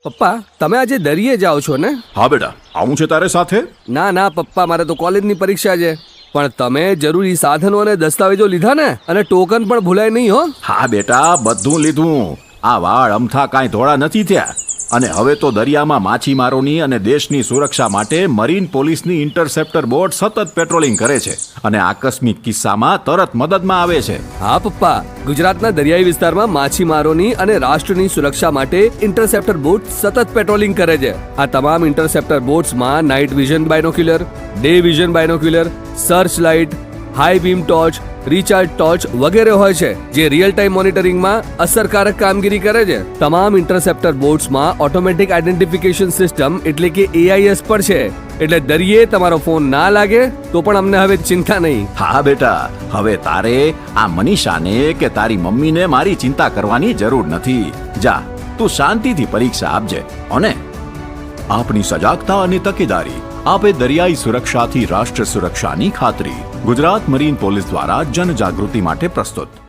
પપ્પા, તમે આજે દરિયે જાઓ છો ને? હા બેટા, આવું છે તારે સાથે? ના ના પપ્પા, મારે તો કોલેજની પરીક્ષા છે. પણ તમે જરૂરી સાધનો અને દસ્તાવેજો લીધા ને? અને ટોકન પણ ભૂલાય નહીં હો. હા બેટા, બધું લીધું. આ વાળ અમથા કાંઈ ધોળા નથી થયા. અને હવે તો દરિયામાં માછીમારોની અને દેશની સુરક્ષા માટે મરીન પોલીસની ઇન્ટરસેપ્ટર બોટ સતત પેટ્રોલિંગ કરે છે અને આકસ્મિક કિસ્સામાં તરત મદદમાં આવે છે. હા પપ્પા, ગુજરાતના દરિયાઈ વિસ્તારમાં માછીમારોની અને રાષ્ટ્રની સુરક્ષા માટે ઇન્ટરસેપ્ટર બોટ સતત પેટ્રોલિંગ કરે છે. આ તમામ ઇન્ટરસેપ્ટર બોટ્સમાં night vision binocular, day vision binocular, search light, high beam torch, recharge torch વગેરે હોય છે, જે રિયલ ટાઈમ મોનિટરિંગમાં અસરકારક કામગીરી કરે છે. તમામ ઇન્ટરસેપ્ટર બોટ્સમાં ઓટોમેટિક આઈડેન્ટિફિકેશન સિસ્ટમ એટલે કે AIS પણ છે. એટલે દરિયે તમારો ફોન ના લાગે તો પણ અમને હવે ચિંતા નહીં. હા બેટા, હવે તારે આ મનીષાને કે તારી મમ્મીને મારી ચિંતા કરવાની જરૂર નથી. જા, તું શાંતિથી પરીક્ષા આપજે. અને આપણી સજાગતા અને તકેદારી આપે દરિયાઈ સુરક્ષાથી રાષ્ટ્ર સુરક્ષાની ખાતરી. ગુજરાત મરીન પોલીસ દ્વારા જનજાગૃતિ માટે પ્રસ્તુત.